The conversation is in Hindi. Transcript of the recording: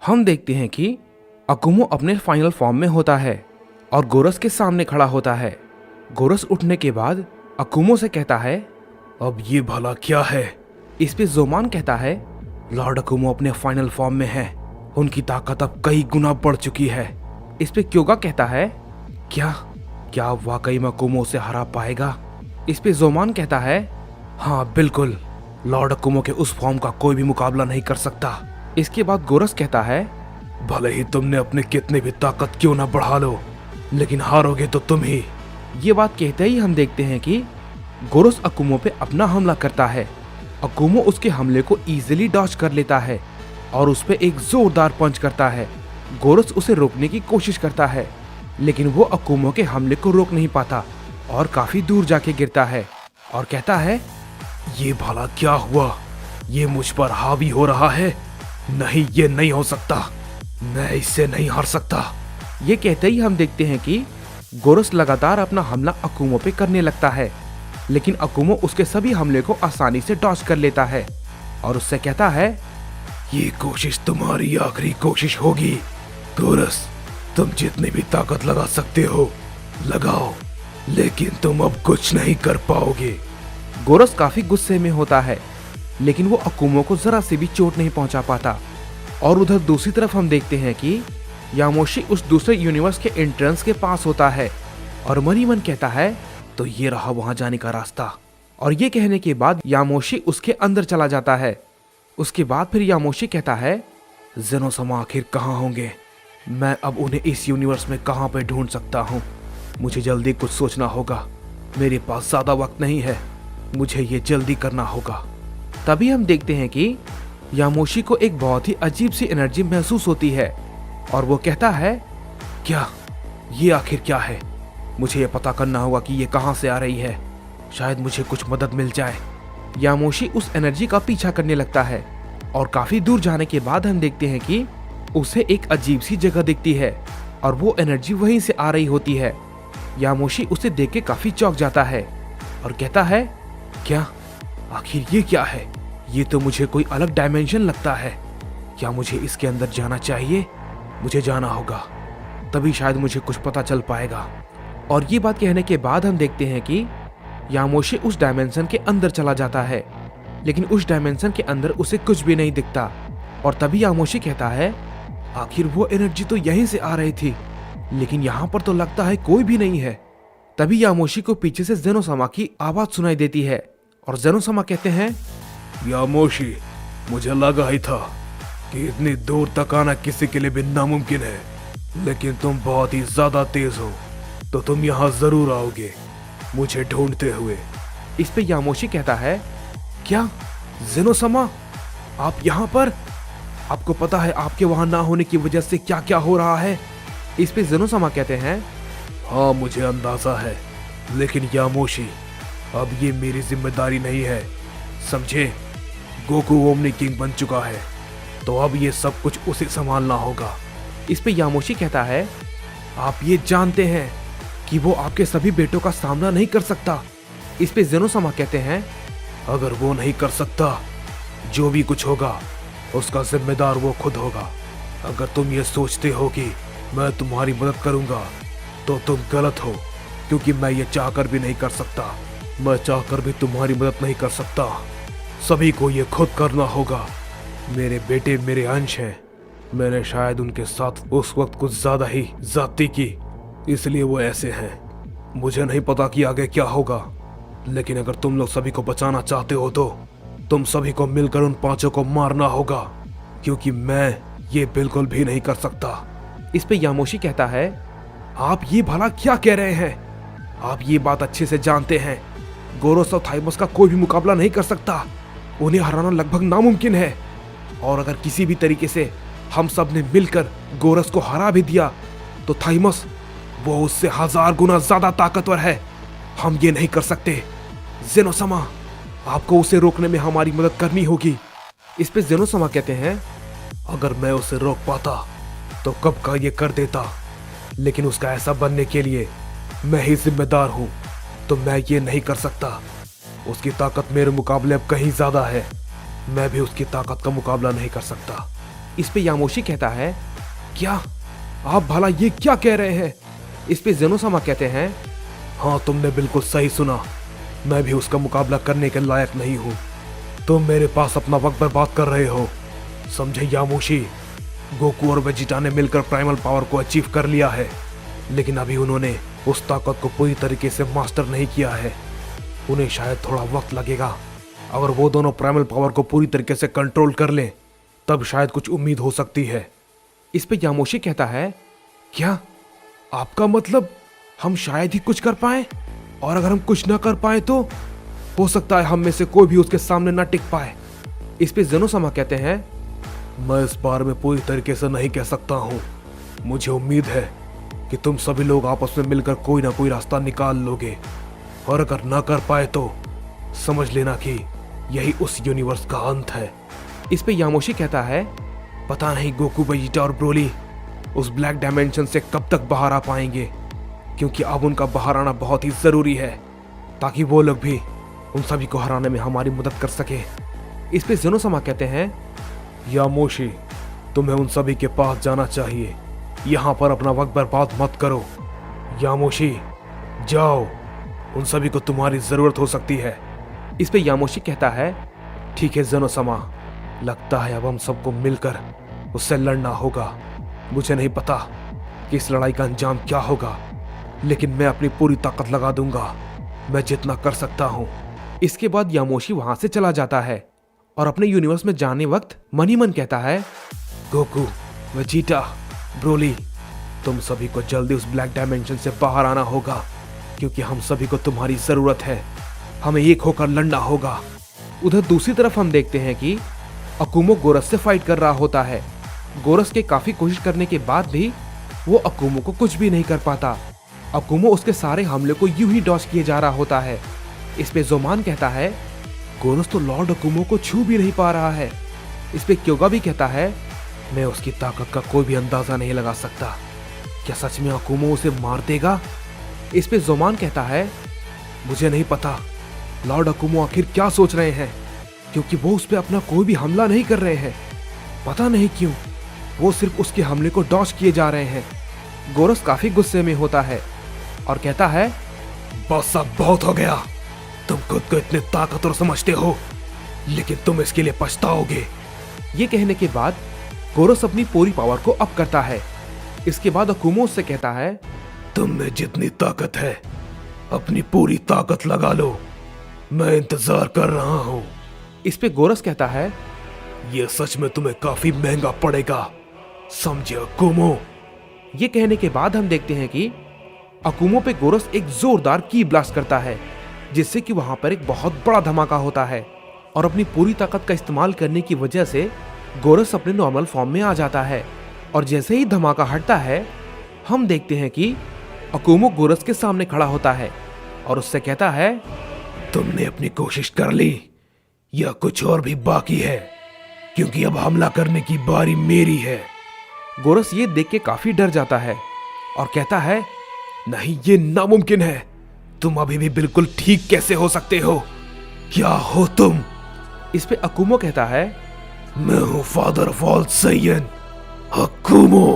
हम देखते हैं कि अकुमो अपने फाइनल फॉर्म में होता है और गोरस के सामने खड़ा होता है। गोरस उठने के बाद अकुमो से कहता है, अब ये भला क्या है? इस पे जोमान कहता है, लॉर्ड अकुमो अपने फाइनल फॉर्म में है, उनकी ताकत अब कई गुना बढ़ चुकी है। इस पे क्योगा कहता है, क्या वाकई में अकुमो से हरा पाएगा? इस पे जोमान कहता है, हाँ बिल्कुल, लॉर्ड अकुमो के उस फॉर्म का कोई भी मुकाबला नहीं कर सकता। इसके बाद गोरस कहता है, भले ही तुमने अपने कितने भी ताकत क्यों ना बढ़ा लो, लेकिन हारोगे तो तुम ही। ये बात कहते ही हम देखते हैं कि गोरस अकुमो पे अपना हमला करता है। अकुमो उसके हमले को इजीली डॉज कर लेता है और उस पे एक जोरदार पंच करता है। गोरस उसे रोकने की कोशिश करता है, लेकिन वो अकुमो के हमले को रोक नहीं पाता और काफी दूर जाके गिरता है और कहता है, ये भला क्या हुआ? ये मुझ पर हावी हो रहा है। नहीं, ये नहीं हो सकता, मैं इससे नहीं हार सकता। ये कहते ही हम देखते हैं कि गोरस लगातार अपना हमला अकुमो पे करने लगता है, लेकिन अकुमो उसके सभी हमले को आसानी से डॉज कर लेता है और उससे कहता है, ये कोशिश तुम्हारी आखिरी कोशिश होगी गोरस। तुम जितनी भी ताकत लगा सकते हो लगाओ, लेकिन तुम अब कुछ नहीं कर पाओगे। गोरस काफी गुस्से में होता है, लेकिन वो अकुमो को जरा से भी चोट नहीं पहुंचा पाता। और उधर दूसरी तरफ हम देखते हैं कि यामोशी उस दूसरे यूनिवर्स के एंट्रेंस के पास होता है और मन ही मन कहता है, तो ये रहा वहां जाने का रास्ता। और ये कहने के बाद यामोशी उसके अंदर चला जाता है। उसके बाद फिर यामोशी कहता है, जेनोसमा आखिर कहाँ होंगे? मैं अब उन्हें इस यूनिवर्स में कहाँ पे ढूंढ सकता हूँ? मुझे जल्दी कुछ सोचना होगा, मेरे पास ज्यादा वक्त नहीं है, मुझे ये जल्दी करना होगा। तभी हम देखते हैं कि यामोशी को एक बहुत ही अजीब सी एनर्जी महसूस होती है और वो कहता है, क्या ये आखिर क्या है? मुझे ये पता करना होगा कि ये कहां से आ रही है, शायद मुझे कुछ मदद मिल जाए। यामोशी उस एनर्जी का पीछा करने लगता है और काफी दूर जाने के बाद हम देखते हैं कि उसे एक अजीब सी जगह दिखती है और वो एनर्जी वहीं से आ रही होती है। यामोशी उसे देख के काफी चौंक जाता है और कहता है, क्या आखिर ये क्या है? ये तो मुझे कोई अलग डायमेंशन लगता है। क्या मुझे इसके अंदर जाना चाहिए? मुझे जाना होगा, तभी शायद मुझे कुछ पता चल पाएगा। और ये बात कहने के बाद हम देखते हैं कि यामोशी उस डायमेंशन के अंदर चला जाता है, लेकिन उस डायमेंशन के अंदर उसे कुछ भी नहीं दिखता। और तभी यामोशी कहता है, आखिर वो एनर्जी तो यहीं से आ रही थी, लेकिन यहाँ पर तो लगता है कोई भी नहीं है। तभी यामोशी को पीछे से जेनोसमा की आवाज सुनाई देती है और जेनोसमा कहते हैं, यामोशी, मुझे लगा ही था कि इतनी दूर तक आना किसी के लिए भी नामुमकिन है, लेकिन तुम बहुत ही ज्यादा तेज हो, तो तुम यहाँ जरूर आओगे मुझे ढूंढते हुए। इस पे यामोशी कहता है, क्या जेनोसमा, आप यहाँ पर? आपको पता है आपके वहां ना होने की वजह से क्या क्या हो रहा है? इस पे जेनोसमा कहते हैं, हाँ मुझे अंदाजा है, लेकिन यामोशी अब ये मेरी जिम्मेदारी नहीं है, समझे? गोकू ओमनी किंग बन चुका है, तो अब ये सब कुछ उसे संभालना होगा। इस पे यामोशी कहता है, आप ये जानते हैं कि वो आपके सभी बेटों का सामना नहीं कर सकता। इस पे जेनोसमा कहते हैं, अगर वो नहीं कर सकता, जो भी कुछ होगा उसका जिम्मेदार वो खुद होगा। अगर तुम ये सोचते हो कि मैं तुम्हारी मदद करूंगा तो तुम गलत हो, क्योंकि मैं ये चाहकर भी नहीं कर सकता। मैं चाहकर भी तुम्हारी मदद नहीं कर सकता, सभी को ये खुद करना होगा। मेरे बेटे मेरे अंश हैं, मैंने शायद उनके साथ उस वक्त कुछ ज्यादा ही ज्यादती की, इसलिए वो ऐसे हैं। मुझे नहीं पता कि आगे क्या होगा, लेकिन अगर तुम लोग सभी को बचाना चाहते हो तो तुम सभी को मिलकर उन पांचों को मारना होगा, क्योंकि मैं ये बिल्कुल भी नहीं कर सकता। इस पे यामोशी कहता है, आप ये भला क्या कह रहे हैं? आप ये बात अच्छे से जानते हैं, गोरोस और थाइमस का कोई भी मुकाबला नहीं कर सकता, उन्हें हराना लगभग नामुमकिन है। और अगर किसी भी तरीके से हम सब ने मिलकर गोरस को हरा भी दिया तो थाइमस वो उससे 1000 गुना ज्यादा ताकतवर है, हम ये नहीं कर सकते। जेनोसमा, आपको उसे रोकने में हमारी मदद करनी होगी। इस पे जेनोसमा कहते हैं, अगर मैं उसे रोक पाता तो कब का ये कर देता, लेकिन उसका ऐसा बनने के लिए मैं ही जिम्मेदार हूं, तो मैं ये नहीं कर सकता। उसकी ताकत मेरे मुकाबले अब कहीं ज्यादा है, मैं भी उसकी ताकत का मुकाबला नहीं कर सकता। इस पे यामोशी कहता है, क्या आप भला ये क्या कह रहे हैं? इस पे जेनोसामा कहते हैं, हाँ तुमने बिल्कुल सही सुना, मैं भी उसका मुकाबला करने के लायक नहीं हूँ। तुम मेरे पास अपना वक्त बर्बाद कर रहे हो, समझे यामोशी? गोकू और वेजिटा ने मिलकर प्राइमल पावर को अचीव कर लिया है, लेकिन अभी उन्होंने उस ताकत को पूरी तरीके से मास्टर नहीं किया है। उन्हें शायद थोड़ा वक्त लगेगा। अगर वो दोनों प्राइमल पावर को पूरी तरीके से कंट्रोल कर लें, तब शायद कुछ उम्मीद हो सकती है। इस पे यामोशी कहता है, क्या आपका मतलब हम शायद ही कुछ कर पाए? और अगर हम कुछ ना कर पाए तो हो सकता है हम में से कोई भी उसके सामने ना टिक पाए। इस पे जेनोसामा कहते हैं, मैं इस बार में पूरी तरीके से नहीं कह सकता हूँ। मुझे उम्मीद है कि तुम सभी लोग आपस में मिलकर कोई ना कोई रास्ता निकाल लोगे, और अगर ना कर पाए तो समझ लेना कि यही उस यूनिवर्स का अंत है। इस पे यामोशी कहता है, पता नहीं गोकू, वेजिटा और ब्रोली उस ब्लैक डायमेंशन से कब तक बाहर आ पाएंगे, क्योंकि अब उनका बाहर आना बहुत ही जरूरी है, ताकि वो लोग भी उन सभी को हराने में हमारी मदद कर सके। इस पे जेनोसामा कहते हैं, यामोशी तुम्हें उन सभी के पास जाना चाहिए, यहाँ पर अपना वक्त बर्बाद मत करो। यामोशी जाओ, उन सभी को तुम्हारी जरूरत हो सकती है। इस पे यामोशी कहता है, ठीक है जेनोसामा, लगता है अब हम सबको मिलकर उससे लड़ना होगा। मुझे नहीं पता कि इस लड़ाई का अंजाम क्या होगा, लेकिन मैं अपनी पूरी ताकत लगा दूंगा, मैं जितना कर सकता हूँ। इसके बाद यामोशी वहां से चला जाता है और अपने यूनिवर्स में जाने वक्त मन ही मन कहता है, गोकू, वेजिटा, ब्रोली, तुम सभी को जल्दी उस ब्लैक डायमेंशन से बाहर आना होगा, क्योंकि हम सभी को तुम्हारी जरूरत है। हमें एक होकर लड़ना होगा। उधर दूसरी तरफ हम देखते हैं कि अकुमो गोरस से फाइट कर रहा होता है। गोरस के काफी कोशिश करने के बाद भी वो अकुमो को कुछ भी नहीं कर पाता। अकुमो उसके सारे हमले को यूं ही डॉज किए जा रहा होता है। इस पे जोमान कहता है, गोरस तो लॉर्ड अकुमो को छू भी नहीं पा रहा है। इस पे क्योगा भी कहता है, मैं उसकी ताकत का कोई भी अंदाजा नहीं लगा सकता। क्या सच में अकुमो उसे मार देगा? इस पे जोमान कहता है, मुझे नहीं पता लॉर्ड अकुमो आखिर क्या सोच रहे हैं, क्योंकि वो उस पे अपना कोई भी हमला नहीं कर रहे हैं। पता नहीं क्यों वो सिर्फ उसके हमले को डॉज किए जा रहे हैं। गोरस काफी गुस्से में होता है और कहता है, बस अब बहुत हो गया। तुम खुद को इतने ताकतवर समझते हो, लेकिन तुम इसके लिए पछताओगे। ये कहने के बाद गोरस अपनी पूरी पावर को अप करता है। इसके बाद अकुमो उससे कहता है, तुम में जितनी ताकत है अपनी पूरी ताकत लगा लो, मैं इंतजार कर रहा हूँ। इस पे गोरस कहता है, यह सच में तुम्हें काफी महंगा पड़ेगा, समझे अकुमो। ये कहने के बाद हम देखते हैं कि अकुमो पे गोरस एक जोरदार की ब्लास्ट करता है, जिससे कि वहां पर एक बहुत बड़ा धमाका होता है और अपनी पूरी ताकत का इस्तेमाल करने की वजह से गोरस अपने नॉर्मल फॉर्म में आ जाता है। और जैसे ही धमाका हटता है, हम देखते हैं कि अकुमो गोरस के सामने खड़ा होता है और उससे कहता है, तुमने अपनी कोशिश कर ली, या कुछ और भी बाकी है, क्योंकि अब हमला करने की बारी मेरी है। गोरस ये देख के काफी डर जाता है और कहता है, नहीं ये नामुमकिन है, तुम अभी भी बिल्कुल ठीक कैसे हो सकते हो? क्या हो तुम? इस पे अकुमो कहता है, मैं हूं फादर ऑफ ऑल सैयन, अकुमो।